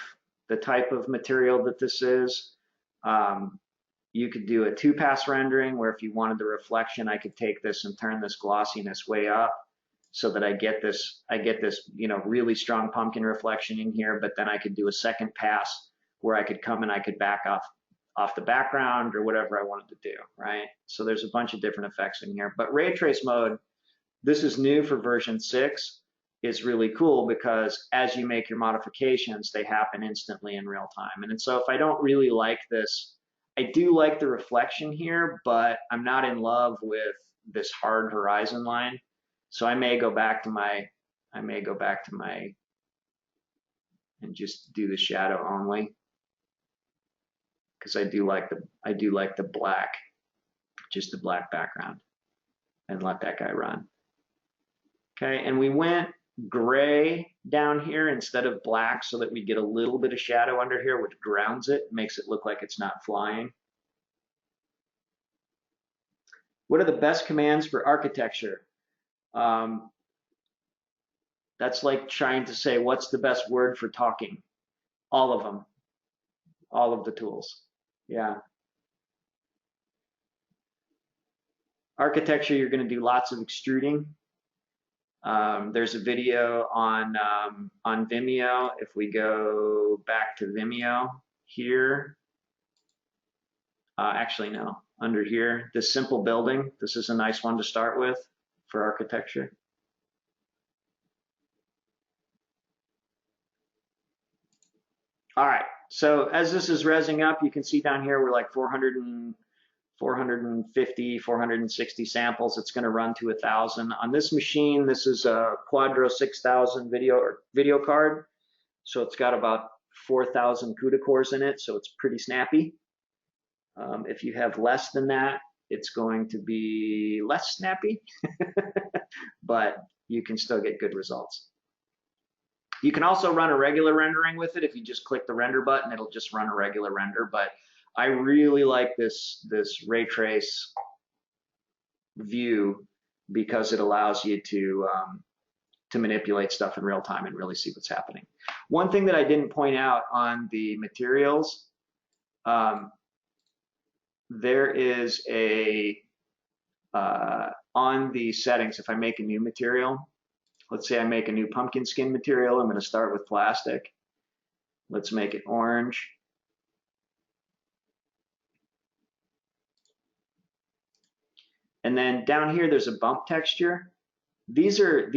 material that this is. You could do a 2-pass rendering where if you wanted the reflection, I could take this and turn this glossiness way up so that I get this, really strong pumpkin reflection in here, but then I could do a second pass where I could come and I could back off the background or whatever I wanted to do, right? So there's a bunch of different effects in here. But ray trace mode, this is new for version 6. Is really cool because as you make your modifications, they happen instantly in real time. And so if I don't really like this, I do like the reflection here, but I'm not in love with this hard horizon line. So I may go back to my, and just do the shadow only, because I do like the black, just the black background, and let that guy run. Okay, and we went gray down here instead of black so that we get a little bit of shadow under here, which grounds it, makes it look like it's not flying. What are the best commands for architecture? That's like trying to say, what's the best word for talking? All of them, all of the tools. Yeah. Architecture, you're going to do lots of extruding. There's a video on Vimeo. If we go back to Vimeo here, actually no, under here, this simple building, this is a nice one to start with for architecture. All right, so as this is resing up, you can see down here we're like 450, 460 samples. It's going to run to 1,000. On this machine, this is a Quadro 6000 video card. So it's got about 4,000 CUDA cores in it, so it's pretty snappy. If you have less than that, it's going to be less snappy, but you can still get good results. You can also run a regular rendering with it. If you just click the render button, it'll just run a regular render, but I really like this ray trace view because it allows you to manipulate stuff in real time and really see what's happening. One thing that I didn't point out on the materials, there is a, on the settings, if I make a new material, let's say I make a new pumpkin skin material, I'm going to start with plastic. Let's make it orange. And then down here, there's a bump texture. These are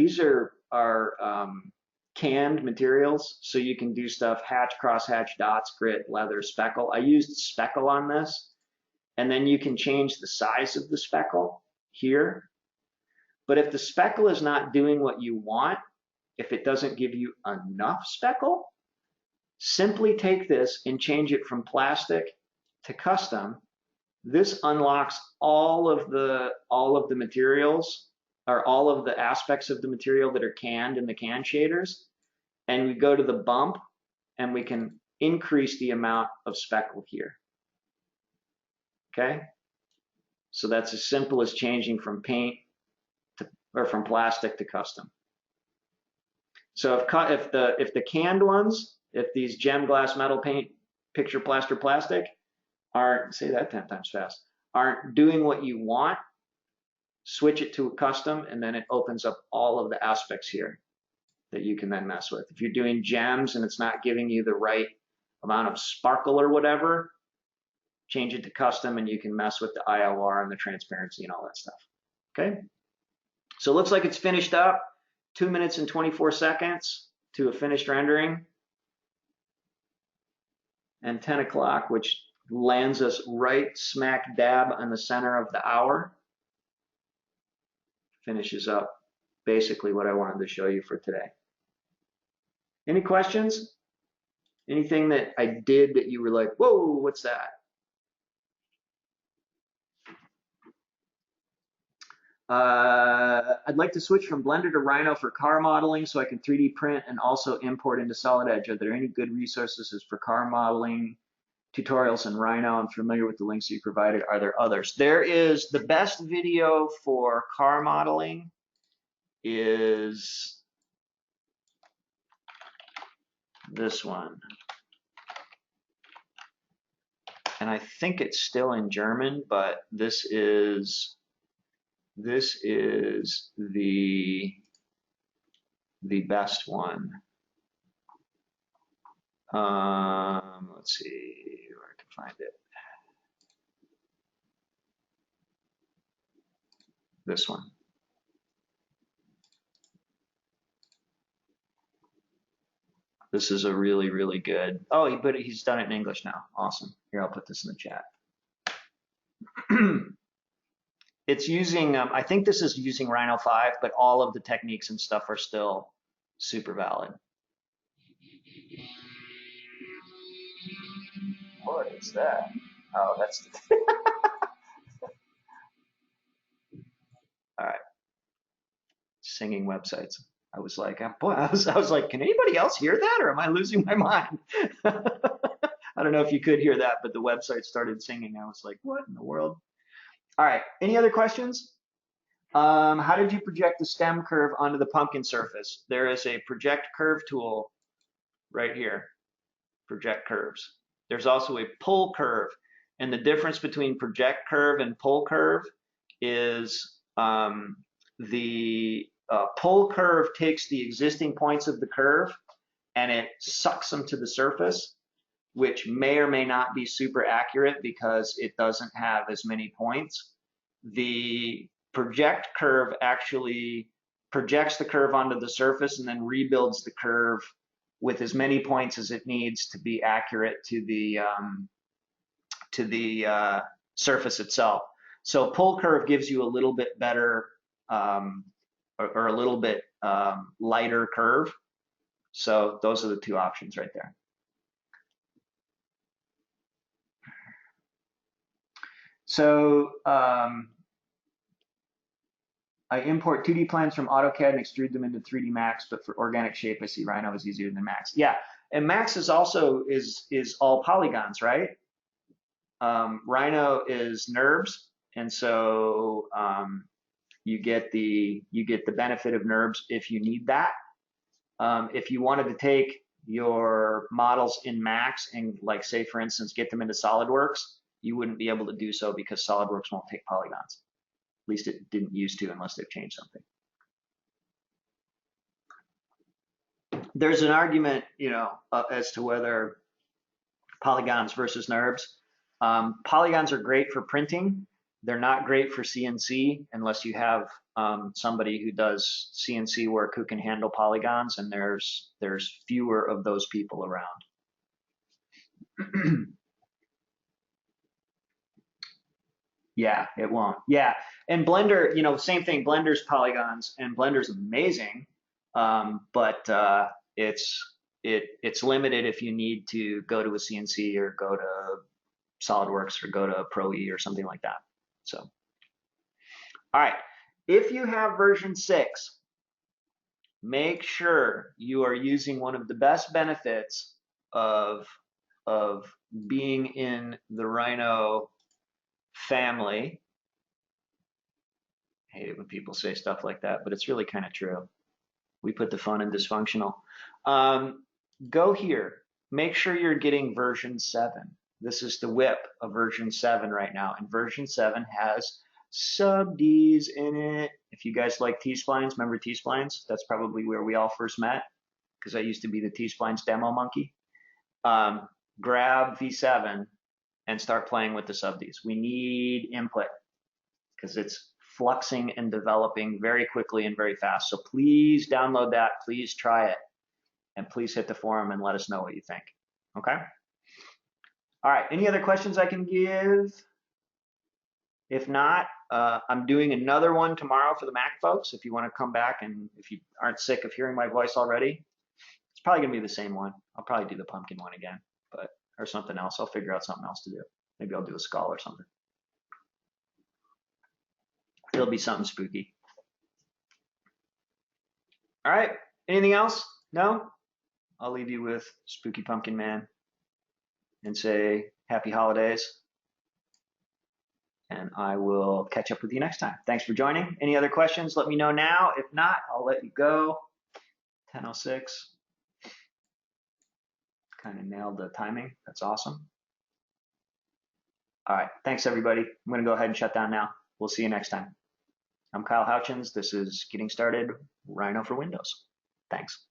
canned materials, so you can do stuff hatch, crosshatch, dots, grit, leather, speckle. I used speckle on this, and then you can change the size of the speckle here. But if the speckle is not doing what you want, if it doesn't give you enough speckle, simply take this and change it from plastic to custom. This unlocks all of the materials, or all of the aspects of the material that are canned in the can shaders. And we go to the bump and we can increase the amount of speckle here. Okay? So that's as simple as changing from paint to, or from plastic to custom. So if the canned ones, if these gem glass metal paint picture plaster plastic aren't, say that 10 times fast, aren't doing what you want, switch it to a custom, and then it opens up all of the aspects here that you can then mess with. If you're doing gems and it's not giving you the right amount of sparkle or whatever, change it to custom and you can mess with the IOR and the transparency and all that stuff. Okay? So it looks like it's finished up. 2 minutes and 24 seconds to a finished rendering. And 10 o'clock, which lands us right smack dab in the center of the hour. Finishes up basically what I wanted to show you for today. Any questions? Anything that I did that you were like, whoa, what's that? I'd like to switch from Blender to Rhino for car modeling so I can 3D print and also import into Solid Edge. Are there any good resources for car modeling tutorials in Rhino? I'm familiar with the links you provided. Are there others? There is the best video for car modeling is this one. And I think it's still in German, but this is the best one. Let's see where I can find it. This one. This is a really, really good. Oh, but he's done it in English now. Awesome. Here, I'll put this in the chat. It's using, I think this is using Rhino 5, but all of the techniques and stuff are still super valid. What is that? Oh, that's the all right. Singing websites. I was like, boy, I was like, can anybody else hear that, or am I losing my mind? I don't know if you could hear that, but the website started singing. I was like, what in the world? All right. Any other questions? How did you project the stem curve onto the pumpkin surface? There is a project curve tool right here. Project curves. There's also a pull curve, and the difference between project curve and pull curve is the pull curve takes the existing points of the curve and it sucks them to the surface, which may or may not be super accurate because it doesn't have as many points. The project curve actually projects the curve onto the surface and then rebuilds the curve with as many points as it needs to be accurate to the surface itself. So pull curve gives you a little bit better or a little bit lighter curve. So those are the two options right there. So I import 2D plans from AutoCAD and extrude them into 3D Max, but for organic shape, I see Rhino is easier than Max. Yeah, and Max is also is all polygons, right? Rhino is NURBS, and so you get the benefit of NURBS if you need that. If you wanted to take your models in Max and, like, say for instance, get them into SolidWorks, you wouldn't be able to do so because SolidWorks won't take polygons. At least it didn't used to, unless they've changed something. There's an argument, as to whether polygons versus NURBS. Polygons are great for printing. They're not great for CNC unless you have somebody who does CNC work who can handle polygons, and there's fewer of those people around. Yeah, it won't. Yeah, and Blender, same thing. Blender's polygons, and Blender's amazing, but it's limited if you need to go to a CNC or go to SolidWorks or go to Pro E or something like that. So, all right, if you have version 6, make sure you are using one of the best benefits of being in the Rhino family. I hate it when people say stuff like that, but it's really kind of true. We put the fun in dysfunctional. Go here. Make sure you're getting version 7. This is the whip of version 7 right now, and version 7 has sub-Ds in it. If you guys like T-splines, remember T-splines? That's probably where we all first met, because I used to be the T-splines demo monkey. Grab V7 and start playing with the sub-Ds. We need input because it's fluxing and developing very quickly and very fast. So please download that, please try it, and please hit the forum and let us know what you think. Okay? All right, any other questions I can give? If not, I'm doing another one tomorrow for the Mac folks. If you want to come back, and if you aren't sick of hearing my voice already, it's probably gonna be the same one. I'll probably do the pumpkin one again, or something else. I'll figure out something else to do. Maybe I'll do a skull or something. It'll be something spooky. All right. Anything else? No? I'll leave you with Spooky Pumpkin Man and say happy holidays. And I will catch up with you next time. Thanks for joining. Any other questions? Let me know now. If not, I'll let you go. 10:06. Kind of nailed the timing. That's awesome. All right. Thanks, everybody. I'm going to go ahead and shut down now. We'll see you next time. I'm Kyle Houchins. This is Getting Started, Rhino for Windows. Thanks.